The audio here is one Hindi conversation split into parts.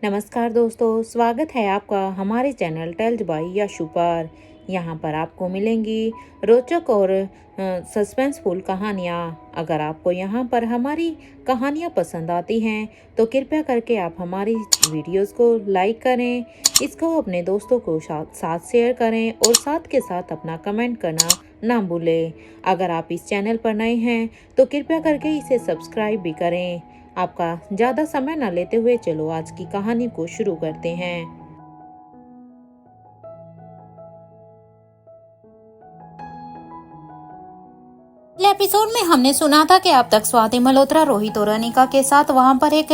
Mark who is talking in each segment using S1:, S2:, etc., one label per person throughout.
S1: नमस्कार दोस्तों, स्वागत है आपका हमारे चैनल टेल्स बाय यशु पर। यहाँ पर आपको मिलेंगी रोचक और सस्पेंसफुल कहानियाँ। अगर आपको यहाँ पर हमारी कहानियाँ पसंद आती हैं तो कृपया करके आप हमारी वीडियोस को लाइक करें, इसको अपने दोस्तों को साथ शेयर करें और साथ के साथ अपना कमेंट करना ना भूलें। अगर आप इस चैनल पर नए हैं तो कृपया करके इसे सब्सक्राइब भी करें। आपका ज़्यादा समय न लेते हुए चलो आज की कहानी को शुरू करते हैं।
S2: पिछले एपिसोड में हमने सुना था कि अब तक स्वाति मल्होत्रा रोहित और अनिका के साथ वहां पर एक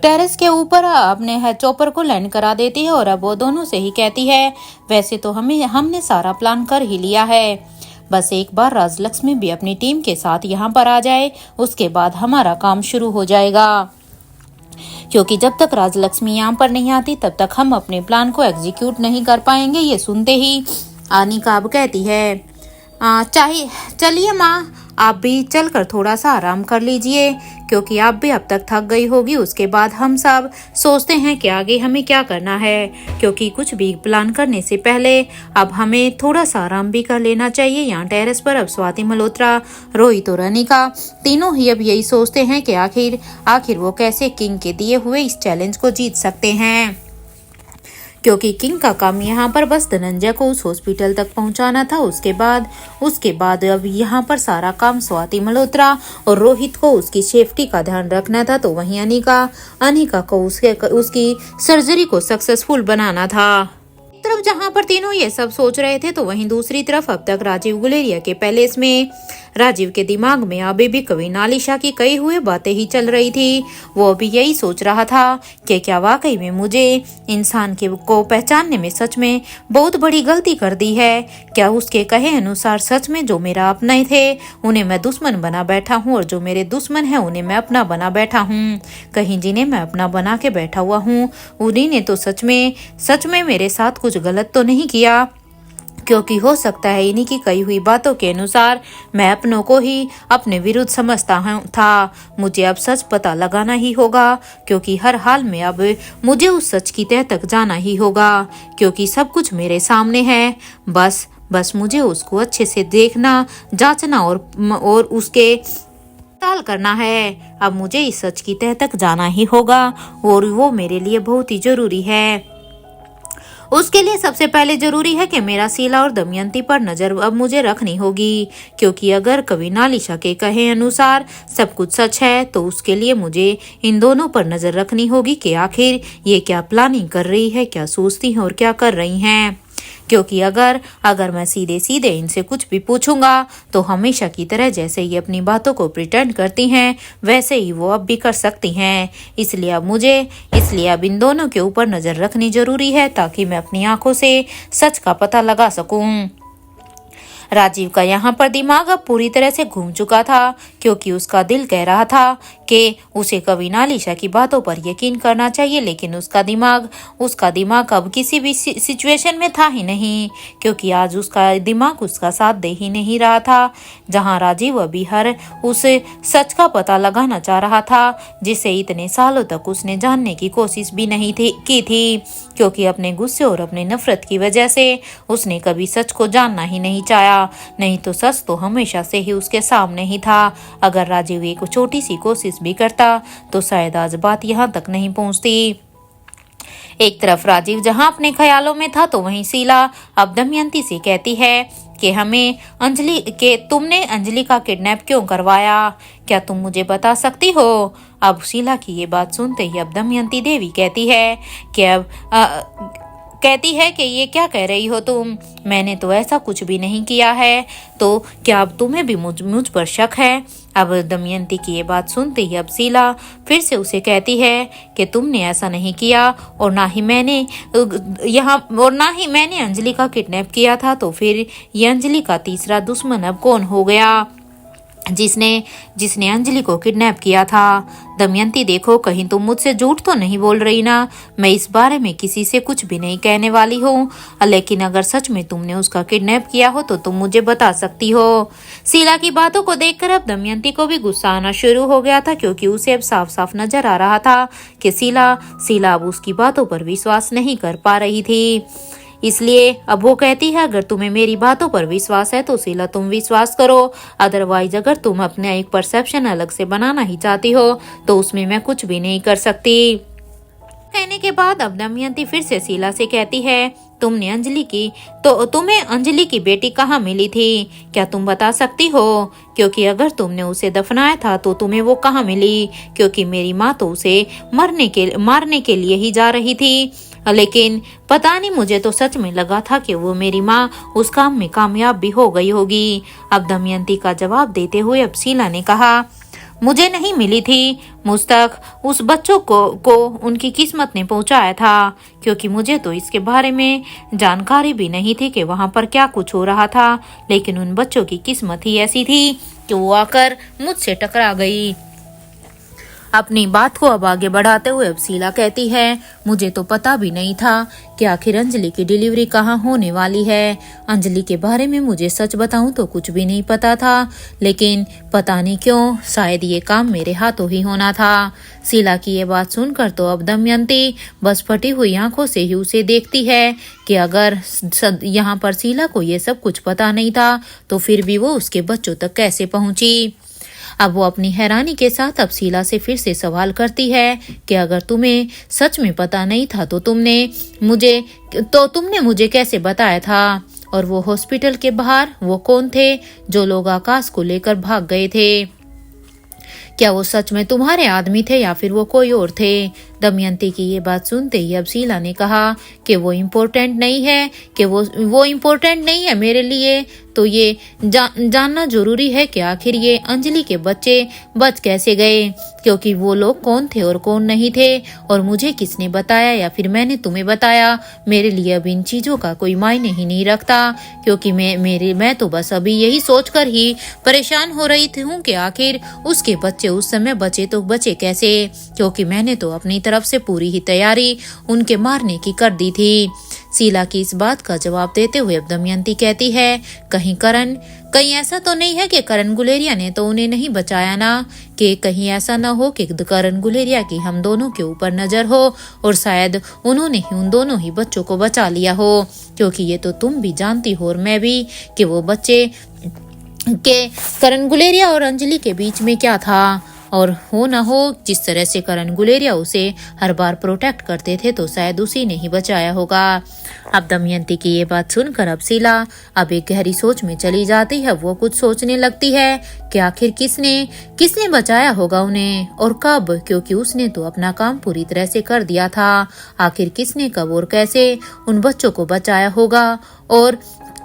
S2: टेरेस के ऊपर अपने चॉपर को लैंड करा देती है और अब वो दोनों से ही कहती है वैसे तो हमने सारा प्लान कर ही लिया है, बस एक बार राजलक्ष्मी भी अपनी टीम के साथ यहाँ पर आ जाए, उसके बाद हमारा काम शुरू हो जाएगा। क्योंकि जब तक राजलक्ष्मी यहाँ पर नहीं आती तब तक हम अपने प्लान को एग्जीक्यूट नहीं कर पाएंगे। ये सुनते ही अनिका अब कहती है चलिए माँ, आप भी चलकर थोड़ा सा आराम कर लीजिए, क्योंकि आप भी अब तक थक गई होगी। उसके बाद हम सब सोचते हैं कि आगे हमें क्या करना है, क्योंकि कुछ भी प्लान करने से पहले अब हमें थोड़ा सा आराम भी कर लेना चाहिए। यहाँ टेरेस पर अब स्वाति मल्होत्रा, रोहित और अनिका तीनों ही अब यही सोचते हैं कि आखिर वो कैसे किंग के दिए हुए इस चैलेंज को जीत सकते हैं, क्योंकि किंग का काम यहाँ पर बस धनंजय को उस हॉस्पिटल तक पहुँचाना था। उसके बाद अब यहाँ पर सारा काम स्वाति मल्होत्रा और रोहित को उसकी सेफ्टी का ध्यान रखना था, तो वहीं अनिका को उसकी सर्जरी को सक्सेसफुल बनाना था। एक तरफ जहाँ पर तीनों ये सब सोच रहे थे तो वहीं दूसरी तरफ अब तक राजीव गुलेरिया के पैलेस में राजीव के दिमाग में अभी भी कविनालिशा की कई हुए बातें ही चल रही थी। वो अभी यही सोच रहा था कि क्या वाकई में मुझे इंसान को पहचानने में सच में बहुत बड़ी गलती कर दी है। क्या उसके कहे अनुसार सच में जो मेरा अपने थे उन्हें मैं दुश्मन बना बैठा हूँ और जो मेरे दुश्मन है उन्हें मैं अपना बना बैठा हूँ। कहीं जिन्हें मैं अपना बना के बैठा हुआ हूँ उन्हीं ने तो सच में मेरे साथ कुछ गलत तो नहीं किया, क्योंकि हो सकता है इन्हीं की कही हुई बातों के अनुसार मैं अपनों को ही अपने विरुद्ध समझता था। मुझे अब सच पता लगाना ही होगा, क्योंकि हर हाल में अब मुझे उस सच की तह तक जाना ही होगा, क्योंकि सब कुछ मेरे सामने है। बस मुझे उसको अच्छे से देखना, जांचना और उसके ताल करना है। अब मुझे इस सच की तह तक जाना ही होगा और वो मेरे लिए बहुत ही जरूरी है। उसके लिए सबसे पहले जरूरी है कि मेरा शीला और दमयंती पर नजर अब मुझे रखनी होगी, क्योंकि अगर कविनालिशा के कहे अनुसार सब कुछ सच है तो उसके लिए मुझे इन दोनों पर नजर रखनी होगी कि आखिर ये क्या प्लानिंग कर रही है, क्या सोचती हैं और क्या कर रही हैं। क्योंकि अगर मैं सीधे सीधे इनसे कुछ भी पूछूंगा तो हमेशा की तरह जैसे ये अपनी बातों को प्रिटेंड करती हैं वैसे ही वो अब भी कर सकती हैं। इसलिए अब इन दोनों के ऊपर नजर रखनी जरूरी है, ताकि मैं अपनी आंखों से सच का पता लगा सकूं। राजीव का यहाँ पर दिमाग अब पूरी तरह से घूम चुका था, क्योंकि उसका दिल कह रहा था कि उसे कविनालिशा की बातों पर यकीन करना चाहिए, लेकिन उसका दिमाग अब किसी भी सिचुएशन में था ही नहीं, क्योंकि आज उसका दिमाग उसका साथ दे ही नहीं रहा था। जहाँ राजीव अभी हर उस सच का पता लगाना चाह रहा था जिसे इतने सालों तक उसने जानने की कोशिश भी नहीं की थी, क्योंकि अपने गुस्से और अपने नफरत की वजह से उसने कभी सच को जानना ही नहीं चाहा। नहीं तो सच तो हमेशा से ही उसके सामने ही था। अगर राजीव एक छोटी सी कोशिश भी करता तो शायद आज बात यहाँ तक नहीं पहुँचती। एक तरफ राजीव जहाँ अपने ख्यालों में था तो वहीं शीला अब दमयंती से कहती है कि तुमने अंजलि का किडनैप क्यों करवाया, क्या तुम मुझे बता सकती हो। अब शीला की ये बात सुनते ही अब दमयंती देवी कहती है कि ये क्या कह रही हो तुम, मैंने तो ऐसा कुछ भी नहीं किया है, तो क्या अब तुम्हें भी मुझ पर शक है। अब दमयंती की ये बात सुनते ही अब शीला फिर से उसे कहती है कि तुमने ऐसा नहीं किया और ना ही मैंने अंजलि का किडनैप किया था, तो फिर ये अंजलि का तीसरा दुश्मन अब कौन हो गया। जिसने जिसने अंजलि को किडनैप किया था। दमयंती, देखो कहीं तुम मुझसे झूठ तो नहीं बोल रही ना। मैं इस बारे में किसी से कुछ भी नहीं कहने वाली हूँ, लेकिन अगर सच में तुमने उसका किडनैप किया हो तो तुम मुझे बता सकती हो। शीला की बातों को देखकर अब दमयंती को भी गुस्सा आना शुरू हो गया था, क्योंकि उसे अब साफ साफ नजर आ रहा था कि शीला अब उसकी बातों पर विश्वास नहीं कर पा रही थी। इसलिए अब वो कहती है, अगर तुम्हें मेरी बातों पर विश्वास है तो शीला तुम विश्वास करो, अदरवाइज अगर तुम अपने एक परसेप्शन अलग से बनाना ही चाहती हो तो उसमें मैं कुछ भी नहीं कर सकती। कहने के बाद अब दमयंती फिर से शीला से कहती है, तुम्हें अंजलि की बेटी कहाँ मिली थी, क्या तुम बता सकती हो? क्योंकि अगर तुमने उसे दफनाया था तो तुम्हें वो कहाँ मिली? क्योंकि मेरी माँ तो उसे मारने के लिए ही जा रही थी, लेकिन पता नहीं, मुझे तो सच में लगा था कि वो मेरी माँ उस काम में कामयाब भी हो गई होगी। अब दमयंती का जवाब देते हुए अब शीला ने कहा, मुझे नहीं मिली थी, मुझ तक उस बच्चों को उनकी किस्मत ने पहुंचाया था, क्योंकि मुझे तो इसके बारे में जानकारी भी नहीं थी कि वहां पर क्या कुछ हो रहा था, लेकिन उन बच्चों की किस्मत ही ऐसी थी कि वो आकर मुझसे टकरा गई। अपनी बात को अब आगे बढ़ाते हुए अब शीला कहती है, मुझे तो पता भी नहीं था कि आखिर अंजलि की डिलीवरी कहाँ होने वाली है। अंजलि के बारे में मुझे सच बताऊं तो कुछ भी नहीं पता था, लेकिन पता नहीं क्यों शायद ये काम मेरे हाथों ही होना था। शीला की ये बात सुनकर तो अब दमयंती बस फटी हुई आंखों से ही उसे देखती है कि अगर यहाँ पर शीला को ये सब कुछ पता नहीं था तो फिर भी वो उसके बच्चों तक कैसे पहुंची। अब वो अपनी हैरानी के साथ अब शीला से फिर से सवाल करती है कि अगर तुम्हें सच में पता नहीं था तो तुमने मुझे कैसे बताया था? और वो हॉस्पिटल के बाहर वो कौन थे जो लोग आकाश को लेकर भाग गए थे? क्या वो सच में तुम्हारे आदमी थे या फिर वो कोई और थे? दमयंती की ये बात सुनते ही अब शीला ने कहा कि वो इम्पोर्टेंट नहीं है मेरे लिए, तो ये जानना जरूरी है कि आखिर ये अंजलि के बच्चे बच कैसे गए, क्योंकि वो लोग कौन थे और कौन नहीं थे, और मुझे किसने बताया या फिर मैंने तुम्हें बताया, मेरे लिए अब इन चीजों का कोई मायने ही नहीं रखता। क्योंकि मैं तो बस अभी यही सोचकर ही परेशान हो रही थी कि आखिर उसके बच्चे उस समय बचे तो बचे कैसे, क्योंकि मैंने तो अपनी तरफ से पूरी ही तैयारी उनके मारने की कर दी थी। शीला की इस बात का जवाब देते हुए अब दमयंती कहती है, कहीं ऐसा तो नहीं है कि करण गुलेरिया ने तो उन्हें नहीं बचाया ना? कि कहीं ऐसा ना हो कि करण गुलेरिया की हम दोनों के ऊपर नजर हो और शायद उन्होंने ही उन दोनों ही बच्चों को बचा लिया हो, क्योंकि ये तो तुम भी जानती हो और मैं भी कि वो बच्चे के करण गुलेरिया और अंजलि के बीच में क्या था, और हो ना हो जिस तरह से करण गुलेरिया उसे हर बार प्रोटेक्ट करते थे तो शायद उसी ने ही बचाया होगा। अब दमयंती की ये बात सुनकर अब शीला अब एक गहरी सोच में चली जाती है। वो कुछ सोचने लगती है कि आखिर किसने बचाया होगा उन्हें और कब, क्योंकि उसने तो अपना काम पूरी तरह से कर दिया था। आखिर किसने कब और कैसे उन बच्चों को बचाया होगा और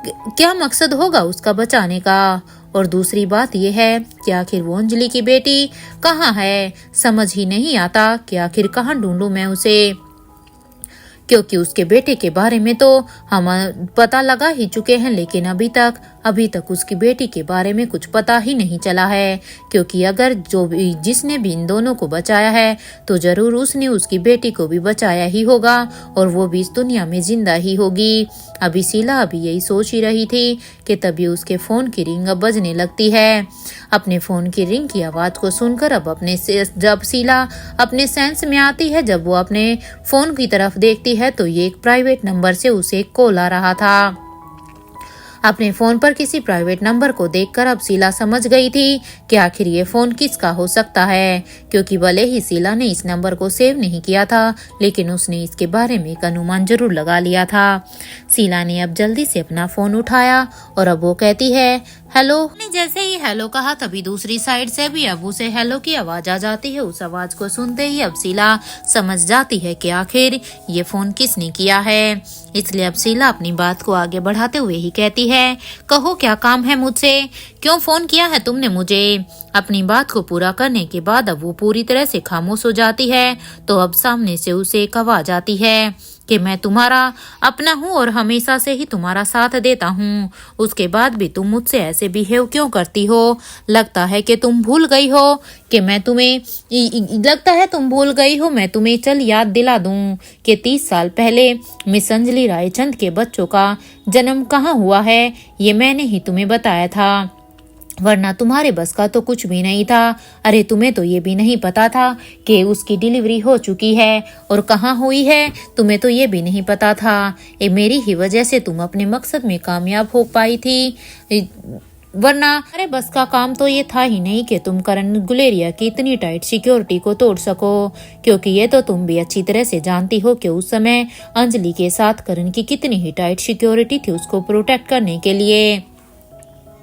S2: क्या मकसद होगा उसका बचाने का। और दूसरी बात यह है कि आखिर वो अंजलि की बेटी कहाँ है, समझ ही नहीं आता कि आखिर कहाँ ढूंढूं मैं उसे, क्योंकि उसके बेटे के बारे में तो हम पता लगा ही चुके हैं, लेकिन अभी तक उसकी बेटी के बारे में कुछ पता ही नहीं चला है। क्योंकि अगर जिसने भी इन दोनों को बचाया है तो जरूर उसने उसकी बेटी को भी बचाया ही होगा और वो भी इस दुनिया में जिंदा ही होगी। अभी शीला अभी यही सोच ही रही थी कि तभी उसके फोन की रिंग अब बजने लगती है। अपने फोन की रिंग की आवाज को सुनकर जब शीला अपने सेंस में आती है, जब वो अपने फोन की तरफ देखती है तो ये एक प्राइवेट नंबर से उसे एक कॉल आ रहा था। अपने फोन पर किसी प्राइवेट नंबर को देखकर अब शीला समझ गई थी कि आखिर ये फोन किसका हो सकता है, क्योंकि भले ही शीला ने इस नंबर को सेव नहीं किया था, लेकिन उसने इसके बारे में एक अनुमान जरूर लगा लिया था। शीला ने अब जल्दी से अपना फोन उठाया और अब वो कहती है, हेलो। ने जैसे ही हेलो कहा तभी दूसरी साइड से भी अब उसे हेलो की आवाज आ जाती है। उस आवाज को सुनते ही अब शीला समझ जाती है कि आखिर ये फोन किसने किया है। इसलिए अब शीला अपनी बात को आगे बढ़ाते हुए ही कहती है, कहो क्या काम है मुझसे, क्यों फोन किया है तुमने मुझे। अपनी बात को पूरा करने के बाद अब वो पूरी तरह से खामोश हो जाती है। तो अब सामने से उसे एक आवाज आती है कि मैं तुम्हारा अपना हूँ और हमेशा से ही तुम्हारा साथ देता हूँ। उसके बाद भी तुम मुझसे ऐसे बिहेव क्यों करती हो? लगता है कि तुम भूल गई हो कि मैं तुम्हें लगता है तुम भूल गई हो मैं तुम्हें चल याद दिला दूं कि 30 साल पहले मिस अंजलि रायचंद के बच्चों का जन्म कहाँ हुआ है, ये मैंने ही तुम्हें बताया था, वरना तुम्हारे बस का तो कुछ भी नहीं था। अरे तुम्हें तो ये भी नहीं पता था कि उसकी डिलीवरी हो चुकी है और कहाँ हुई है, तुम्हें तो ये भी नहीं पता था। मेरी ही वजह से तुम अपने मकसद में कामयाब हो पाई थी, वरना अरे बस का काम तो ये था ही नहीं कि तुम करण गुलेरिया की इतनी टाइट सिक्योरिटी को तोड़ सको, क्योंकि ये तो तुम भी अच्छी तरह से जानती हो कि उस समय अंजलि के साथ करण की कितनी ही टाइट सिक्योरिटी थी उसको प्रोटेक्ट करने के लिए।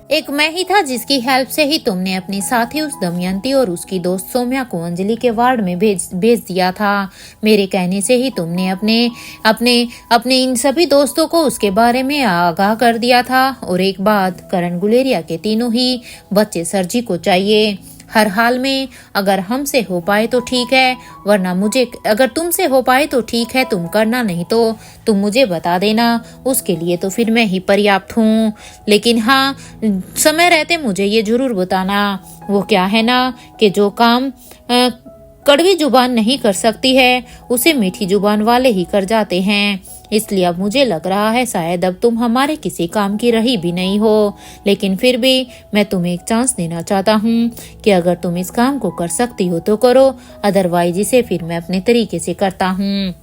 S2: एक मैं ही था जिसकी हेल्प से ही तुमने अपने साथी उस दमयंती और उसकी दोस्त सौम्या को अंजलि के वार्ड में भेज दिया था। मेरे कहने से ही तुमने अपने अपने अपने इन सभी दोस्तों को उसके बारे में आगाह कर दिया था। और एक बात, करण गुलेरिया के तीनों ही बच्चे सरजी को चाहिए हर हाल में। अगर हमसे हो पाए तो ठीक है, वरना मुझे अगर तुमसे हो पाए तो ठीक है, तुम करना, नहीं तो तुम मुझे बता देना, उसके लिए तो फिर मैं ही पर्याप्त हूँ। लेकिन हाँ, समय रहते मुझे ये जरूर बताना। वो क्या है ना कि जो काम कड़वी जुबान नहीं कर सकती है उसे मीठी जुबान वाले ही कर जाते हैं। इसलिए अब मुझे लग रहा है शायद अब तुम हमारे किसी काम की रही भी नहीं हो, लेकिन फिर भी मैं तुम्हें एक चांस देना चाहता हूँ कि अगर तुम इस काम को कर सकती हो तो करो, अदरवाइज इसे फिर मैं अपने तरीके से करता हूँ।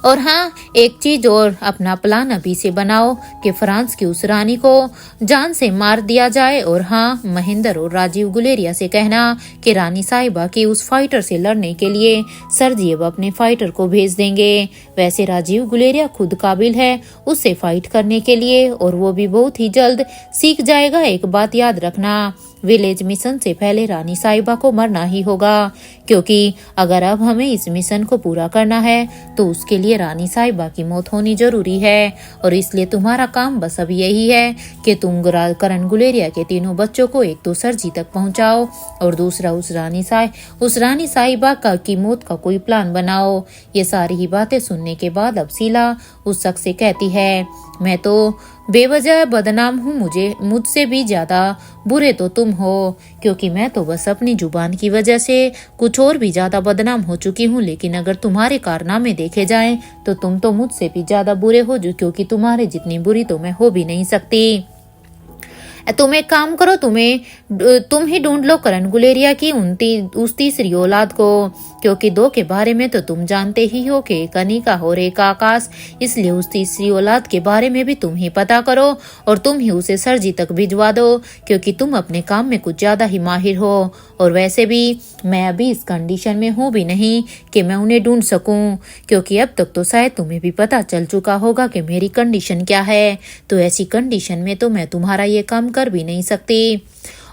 S2: और हाँ, एक चीज और, अपना प्लान अभी से बनाओ कि फ्रांस की उस रानी को जान से मार दिया जाए। और हाँ, महेंद्र और राजीव गुलेरिया से कहना कि रानी साहिबा की उस फाइटर से लड़ने के लिए सरजी अब अपने फाइटर को भेज देंगे। वैसे राजीव गुलेरिया खुद काबिल है उससे फाइट करने के लिए, और वो भी बहुत ही जल्द सीख जाएगा। एक बात याद रखना, विलेज मिशन से पहले रानी साहिबा को मरना ही होगा, क्योंकि अगर अब हमें इस मिशन को पूरा करना है तो उसके लिए रानी साहिबा की मौत होनी जरूरी है। और इसलिए तुम्हारा काम बस अब यही है कि तुम करण गुलेरिया के तीनों बच्चों को एक तो सरजी तक पहुंचाओ और दूसरा उस रानी साहिबा की मौत का कोई प्लान बनाओ। ये सारी ही बातें सुनने के बाद अब शीला उस शख्स से कहती है, मैं तो बेवजह बदनाम हूँ, मुझसे भी ज्यादा बुरे तो तुम हो, क्योंकि मैं तो बस अपनी जुबान की वजह से कुछ और भी ज्यादा बदनाम हो चुकी हूँ। लेकिन अगर तुम्हारे कारनामे देखे जाएं तो तुम तो मुझसे भी ज्यादा बुरे हो, क्योंकि तुम्हारे जितनी बुरी तो मैं हो भी नहीं सकती। तुम एक काम करो, तुम ही ढूंढ लो करण गुलेरिया की उस तीसरी औलाद को, क्योंकि दो के बारे में तो तुम जानते ही हो कि एक अनिका और एक आकाश। इसलिए उस तीसरी औलाद के बारे में भी तुम ही पता करो और तुम ही उसे सरजी तक भिजवा दो, क्योंकि तुम अपने काम में कुछ ज्यादा ही माहिर हो। और वैसे भी मैं अभी इस कंडीशन में हूँ भी नहीं कि मैं उन्हें ढूंढ सकूं, क्योंकि अब तक तो शायद तुम्हें भी पता चल चुका होगा कि मेरी कंडीशन क्या है। तो ऐसी कंडीशन में तो मैं तुम्हारा ये काम कर भी नहीं सकती।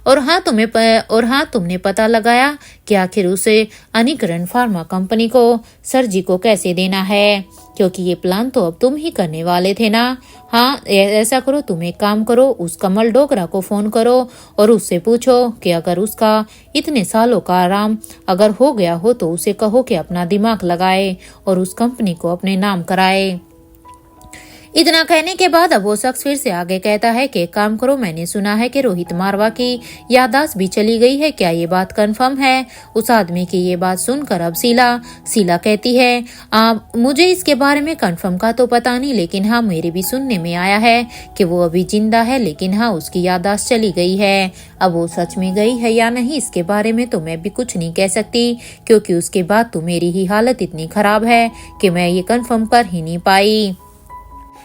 S2: और हाँ, तुमने पता लगाया कि आखिर उसे अनिकरण फार्मा कंपनी को सरजी को कैसे देना है, क्योंकि ये प्लान तो अब तुम ही करने वाले थे ना। हाँ, ऐसा करो, तुम एक काम करो, उस कमल डोगरा को फोन करो और उससे पूछो कि अगर उसका इतने सालों का आराम अगर हो गया हो तो उसे कहो कि अपना दिमाग लगाए और उस कंपनी को अपने नाम कराए। इतना कहने के बाद अब वो शख्स फिर से आगे कहता है कि काम करो, मैंने सुना है कि रोहित मारवा की याददाश्त भी चली गई है, क्या ये बात कंफर्म है? उस आदमी की ये बात सुनकर अब शीला कहती है, मुझे इसके बारे में कंफर्म का तो पता नहीं, लेकिन हाँ, मेरे भी सुनने में आया है कि वो अभी जिंदा है, लेकिन हाँ, उसकी याददाश्त चली गई है। अब वो सच में गई है या नहीं इसके बारे में तो मैं भी कुछ नहीं कह सकती, क्योंकि उसके बाद तो मेरी ही हालत इतनी खराब है कि मैं ये कंफर्म कर ही नहीं पाई।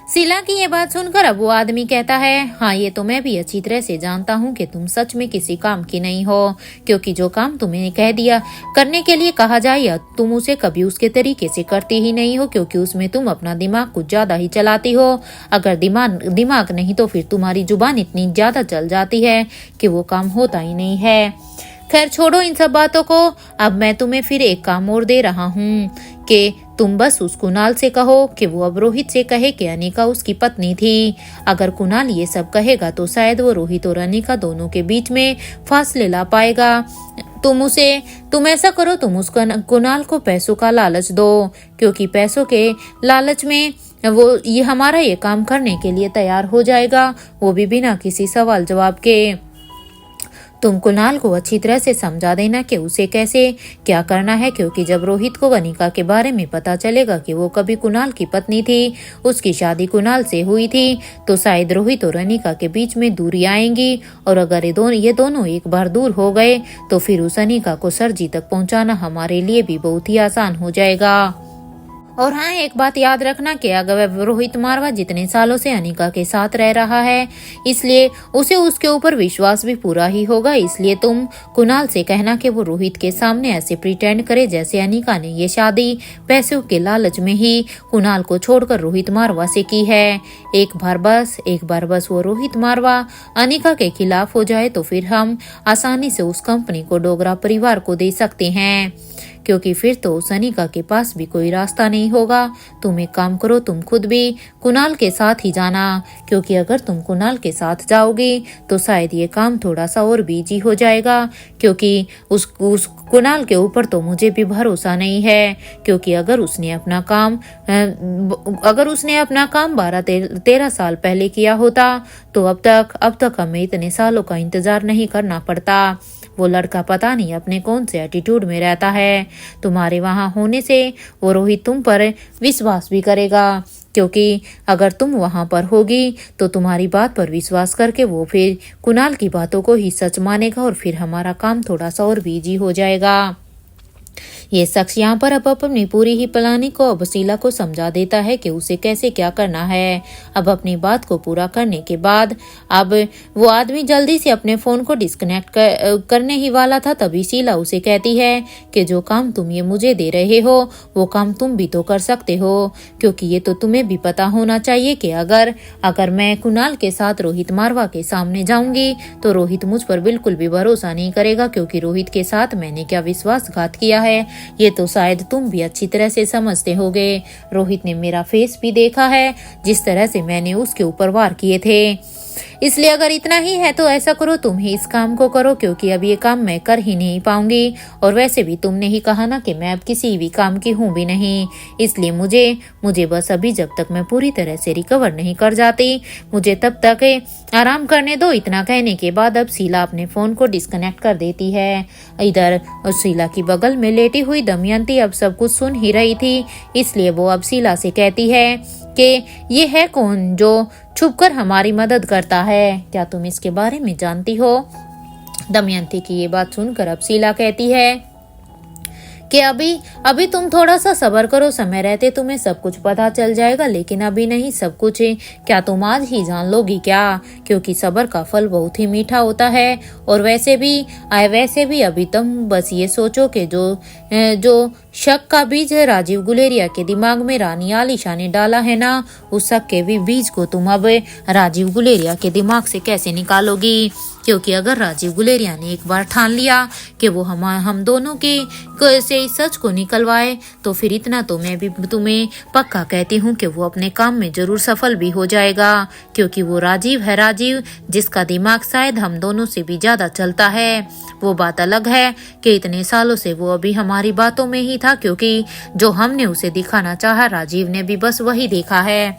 S2: शीला की ये बात सुनकर अब वो आदमी कहता है, हाँ, ये तो मैं भी अच्छी तरह से जानता हूँ कि तुम सच में किसी काम की नहीं हो, क्योंकि जो काम तुम्हें कह दिया करने के लिए कहा जाए या तुम उसे कभी उसके तरीके से करती ही नहीं हो, क्योंकि उसमें तुम अपना दिमाग कुछ ज्यादा ही चलाती हो। अगर दिमाग नहीं तो फिर तुम्हारी जुबान इतनी ज्यादा चल जाती है कि वो काम होता ही नहीं है। खैर छोड़ो इन सब बातों को, अब मैं तुम्हें फिर एक काम और दे रहा हूँ कि तुम बस उस कुणाल से कहो कि वो अब रोहित से कहे कि अनिका उसकी पत्नी थी। अगर कुणाल ये सब कहेगा तो शायद वो रोहित और अनिका दोनों के बीच में फासले ला पाएगा। तुम ऐसा करो, तुम उस कुणाल को पैसों का लालच दो, क्योंकि पैसों के लालच में वो हमारा ये काम करने के लिए तैयार हो जाएगा, वो भी बिना किसी सवाल जवाब के। तुम कुणाल को अच्छी तरह से समझा देना कि उसे कैसे क्या करना है, क्योंकि जब रोहित को अनिका के बारे में पता चलेगा कि वो कभी कुणाल की पत्नी थी, उसकी शादी कुणाल से हुई थी, तो शायद रोहित और अनिका के बीच में दूरी आएंगी। और अगर ये दोनों एक बार दूर हो गए तो फिर उस अनिका को सरजी तक पहुंचाना हमारे लिए भी बहुत ही आसान हो जाएगा। और हाँ, एक बात याद रखना कि अगर रोहित मारवा जितने सालों से अनिका के साथ रह रहा है, इसलिए उसे उसके ऊपर विश्वास भी पूरा ही होगा। इसलिए तुम कुणाल से कहना कि वो रोहित के सामने ऐसे प्रिटेंड करे जैसे अनिका ने ये शादी पैसों के लालच में ही कुणाल को छोड़कर रोहित मारवा से की है। एक बार बस वो रोहित मारवा अनिका के खिलाफ हो जाए तो फिर हम आसानी से उस कंपनी को डोगरा परिवार को दे सकते हैं, क्योंकि फिर तो उस अनिका के पास भी कोई रास्ता नहीं होगा। तुम एक काम करो, तुम खुद भी कुणाल के साथ ही जाना, क्योंकि अगर तुम कुणाल के साथ जाओगी तो शायद ये काम थोड़ा सा और बिजी हो जाएगा, क्योंकि उस कुणाल के ऊपर तो मुझे भी भरोसा नहीं है। क्योंकि अगर उसने अपना काम 12-13 साल पहले किया होता तो अब तक हमें इतने सालों का इंतजार नहीं करना पड़ता। वो लड़का पता नहीं अपने कौन से एटीट्यूड में रहता है। तुम्हारे वहां होने से वो रोहित तुम पर विश्वास भी करेगा, क्योंकि अगर तुम वहां पर होगी तो तुम्हारी बात पर विश्वास करके वो फिर कुणाल की बातों को ही सच मानेगा और फिर हमारा काम थोड़ा सा और बिजी हो जाएगा। ये शख्स यहाँ पर अब अपनी पूरी ही प्लानिंग को अब शीला को समझा देता है कि उसे कैसे क्या करना है। अब अपनी बात को पूरा करने के बाद अब वो आदमी जल्दी से अपने फोन को डिस्कनेक्ट करने ही वाला था, तभी शीला उसे कहती है कि जो काम तुम ये मुझे दे रहे हो वो काम तुम भी तो कर सकते हो, क्योंकि ये तो तुम्हें भी पता होना चाहिए कि अगर मैं कुणाल के साथ रोहित मारवा के सामने जाऊंगी तो रोहित मुझ पर बिल्कुल भी भरोसा नहीं करेगा, क्योंकि रोहित के साथ मैंने क्या विश्वासघात किया है ये तो शायद तुम भी अच्छी तरह से समझते होगे। रोहित ने मेरा फेस भी देखा है, जिस तरह से मैंने उसके ऊपर वार किए थे। इसलिए अगर इतना ही है तो ऐसा करो, तुम ही इस काम को करो, क्योंकि अब ये काम मैं कर ही नहीं पाऊंगी। और वैसे भी तुमने ही कहा ना कि मैं अब किसी भी काम की हूँ भी नहीं, इसलिए मुझे बस अभी जब तक मैं पूरी तरह से रिकवर नहीं कर जाती मुझे तब तक आराम करने दो। इतना कहने के बाद अब शीला अपने फोन को डिस्कनेक्ट कर देती है। इधर शीला की बगल में लेटी हुई दमयंती अब सब कुछ सुन ही रही थी, इसलिए वो अब शीला से कहती है कि ये है कौन जो छुपकर हमारी मदद करता है, क्या तुम इसके बारे में जानती हो? दमयंती की ये बात सुनकर अब शीला कहती है कि अभी तुम थोड़ा सा सब्र करो, समय रहते तुम्हें सब कुछ पता चल जाएगा, लेकिन अभी नहीं सब कुछ क्या तुम आज ही जान लोगी क्या? क्योंकि सब्र का फल बहुत ही मीठा होता है। और वैसे भी अभी तुम बस ये सोचो कि जो शक का बीज है राजीव गुलेरिया के दिमाग में रानी आलिशा ने डाला है ना, उस शक के भी बीज को तुम अब राजीव गुलेरिया के दिमाग से कैसे निकालोगी? क्योंकि अगर राजीव गुलेरिया ने एक बार ठान लिया कि वो हम दोनों से इस सच को निकलवाए तो फिर इतना तो मैं भी तुम्हें पक्का कहती हूँ कि वो अपने काम में जरूर सफल भी हो जाएगा, क्योंकि वो राजीव जिसका दिमाग शायद हम दोनों से भी ज्यादा चलता है। वो बात अलग है कि इतने सालों से वो अभी हमारी बातों में ही था, क्योंकि जो हमने उसे दिखाना चाहा राजीव ने भी बस वही देखा है।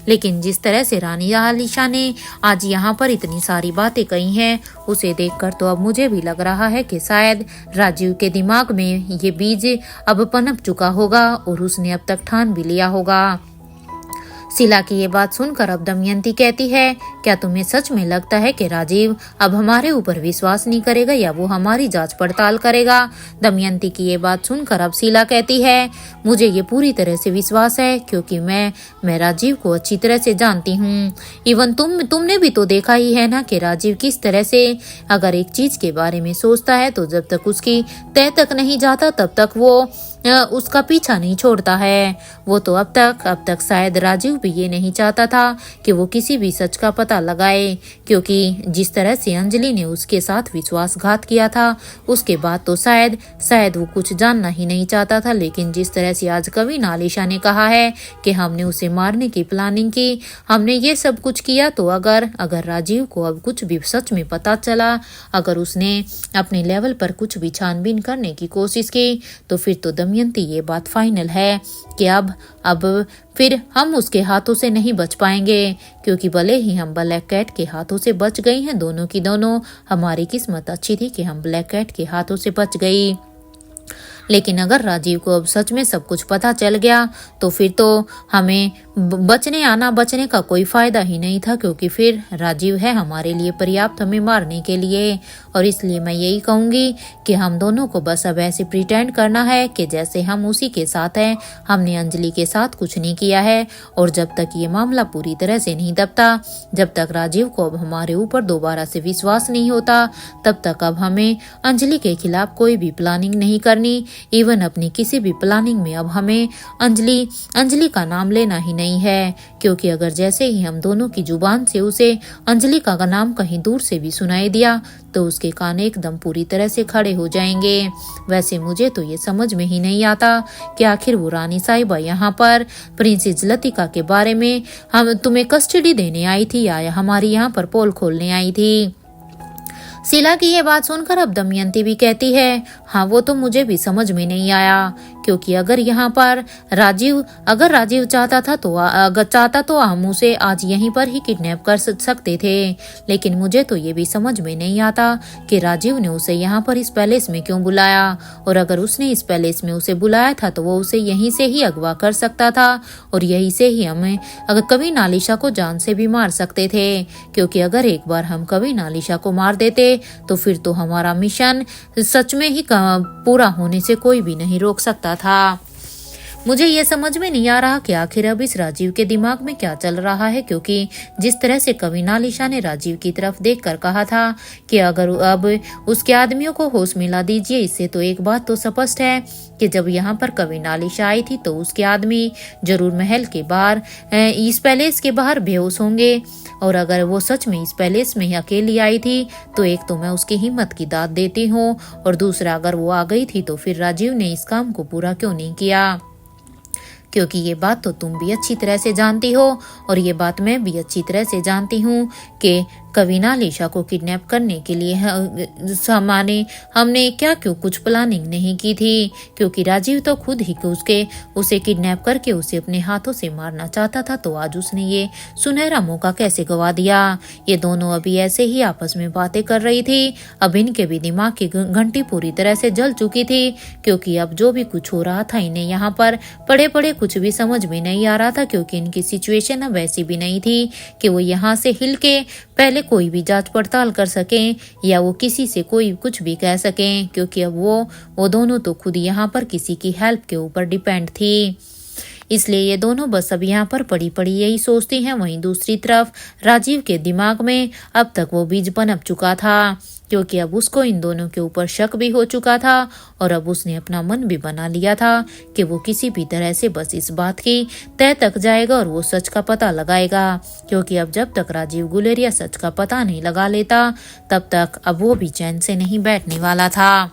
S2: लेकिन जिस तरह से रानी आलिशा ने आज यहाँ पर इतनी सारी बातें कही हैं, उसे देखकर तो अब मुझे भी लग रहा है कि शायद राजीव के दिमाग में ये बीज अब पनप चुका होगा और उसने अब तक ठान भी लिया होगा। शीला की ये बात सुनकर अब दमयंती कहती है, क्या तुम्हें सच में लगता है कि राजीव अब हमारे ऊपर विश्वास नहीं करेगा या वो हमारी जांच पड़ताल करेगा? दमयंती की ये बात सुनकर अब शीला कहती है, मुझे ये पूरी तरह से विश्वास है, क्योंकि मैं राजीव को अच्छी तरह से जानती हूँ। इवन तुमने भी तो देखा ही है ना कि राजीव किस तरह से अगर एक चीज के बारे में सोचता है तो जब तक उसकी तह तक नहीं जाता तब तक वो उसका पीछा नहीं छोड़ता है। वो तो अब तक शायद राजीव भी ये नहीं चाहता था कि वो किसी भी सच का पता लगाए, क्योंकि जिस तरह से अंजलि ने उसके साथ विश्वासघात किया था उसके बाद तो शायद वो कुछ जानना ही नहीं चाहता था। लेकिन जिस तरह से आज कविन आलिशा ने कहा है कि हमने उसे मारने की प्लानिंग की, हमने ये सब कुछ किया, तो अगर राजीव को अब कुछ भी सच में पता चला, अगर उसने अपने लेवल पर कुछ भी छानबीन करने की कोशिश की, तो फिर तो दमयंती ये बात फाइनल है कि अब फिर हम उसके हाथों से नहीं बच पाएंगे। क्योंकि भले ही हम ब्लैक कैट के हाथों से बच गई हैं, दोनों की दोनों, हमारी किस्मत अच्छी थी कि हम ब्लैक कैट के हाथों से बच गई। लेकिन अगर राजीव को अब सच में सब कुछ पता चल गया तो फिर तो हमें बचने का कोई फायदा ही नहीं था, क्योंकि फिर राजीव है हमारे लिए पर्याप्त हमें मारने के लिए। और इसलिए मैं यही कहूंगी कि हम दोनों को बस अब ऐसे प्रिटेंड करना है कि जैसे हम उसी के साथ हैं, हमने अंजलि के साथ कुछ नहीं किया है। और जब तक ये मामला पूरी तरह से नहीं दबता, जब तक राजीव को अब हमारे ऊपर दोबारा से विश्वास नहीं होता, तब तक अब हमें अंजलि के खिलाफ कोई भी प्लानिंग नहीं करनी। इवन अपनी किसी भी प्लानिंग में अब हमें अंजलि का नाम लेना ही नहीं है, क्योंकि अगर जैसे ही हम दोनों की जुबान से उसे अंजलि का नाम कहीं दूर से भी सुनाई दिया तो उसके कान एकदम पूरी तरह से खड़े हो जाएंगे। वैसे मुझे तो ये समझ में ही नहीं आता कि आखिर वो रानी साहिबा यहाँ पर प्रिंसेस लतिका के बारे में हम तुम्हें कस्टडी देने आई थी या हमारी यहाँ पर पोल खोलने आई थी। शीला की ये बात सुनकर अब दमयंती भी कहती है, हाँ वो तो मुझे भी समझ में नहीं आया, क्योंकि अगर यहाँ पर राजीव चाहता तो हम उसे आज यहीं पर ही किडनैप कर सकते थे। लेकिन मुझे तो ये भी समझ में नहीं आता कि राजीव ने उसे यहाँ पर इस पैलेस में क्यों बुलाया, और अगर उसने इस पैलेस में उसे बुलाया था तो वो उसे यहीं से ही अगवा कर सकता था और यहीं से ही हमें अगर कविन आलिशा को जान से भी मार सकते थे। क्योंकि अगर एक बार हम कविन आलिशा को मार देते तो फिर तो हमारा मिशन सच में ही पूरा होने से कोई भी नहीं रोक सकता था। मुझे ये समझ में नहीं आ रहा कि आखिर अब इस राजीव के दिमाग में क्या चल रहा है, क्योंकि जिस तरह से कविन आलिशा ने राजीव की तरफ देखकर कहा था कि अगर अब उसके आदमियों को होश मिला दीजिए, इससे तो एक बात तो स्पष्ट है कि जब यहाँ पर कविन आलिशा आई थी तो उसके आदमी जरूर महल के बाहर इस पैलेस के बाहर बेहोश होंगे। और अगर वो सच में इस पैलेस में ही अकेली आई थी तो एक तो मैं उसकी हिम्मत की दाद देती हूँ, और दूसरा अगर वो आ गई थी तो फिर राजीव ने इस काम को पूरा क्यों नहीं किया। क्योंकि ये बात तो तुम भी अच्छी तरह से जानती हो और ये बात मैं भी अच्छी तरह से जानती हूँ कि कविन आलिशा को किडनैप करने के लिए हमने क्या क्यों कुछ प्लानिंग नहीं की थी, क्योंकि राजीव तो खुद ही उसे किडनैप करके उसे अपने हाथों से मारना चाहता था। तो आज उसने ये सुनहरा मौका कैसे गवा दिया। ये दोनों अभी ऐसे ही आपस में बातें कर रही थी। अब इनके भी दिमाग की घंटी पूरी तरह से जल चुकी थी, क्योंकि अब जो भी कुछ हो रहा था इन्हें यहाँ पर पड़े कुछ भी समझ में नहीं आ रहा था, क्योंकि इनकी सिचुएशन अब ऐसी भी नहीं थी कि वो यहाँ से हिल के पहले कोई भी जांच पड़ताल कर सकें या वो किसी से कोई कुछ भी कह सकें, क्योंकि अब वो दोनों तो खुद यहाँ पर किसी की हेल्प के ऊपर डिपेंड थी। इसलिए ये दोनों बस अब यहाँ पर पड़ी यही सोचती हैं। वहीं दूसरी तरफ राजीव के दिमाग में अब तक वो बीज पनप चुका था, क्योंकि अब उसको इन दोनों के ऊपर शक भी हो चुका था और अब उसने अपना मन भी बना लिया था कि वो किसी भी तरह से बस इस बात की तह तक जाएगा और वो सच का पता लगाएगा। क्योंकि अब जब तक राजीव गुलेरिया सच का पता नहीं लगा लेता तब तक अब वो भी चैन से नहीं बैठने वाला था।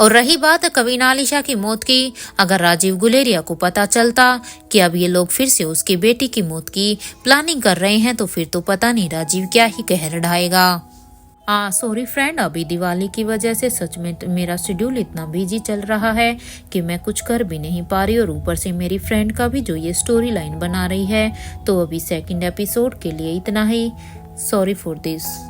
S2: और रही बात कविन आलिशा की मौत की, अगर राजीव गुलेरिया को पता चलता कि अब ये लोग फिर से उसकी बेटी की मौत की प्लानिंग कर रहे हैं तो फिर तो पता नहीं राजीव क्या ही कहर ढाएगा। सॉरी फ्रेंड, अभी दिवाली की वजह से सच में मेरा शेड्यूल इतना बिजी चल रहा है कि मैं कुछ कर भी नहीं पा रही, और ऊपर से मेरी फ्रेंड का भी जो ये स्टोरी लाइन बना रही है, तो अभी सेकंड एपिसोड के लिए इतना ही। Sorry for this.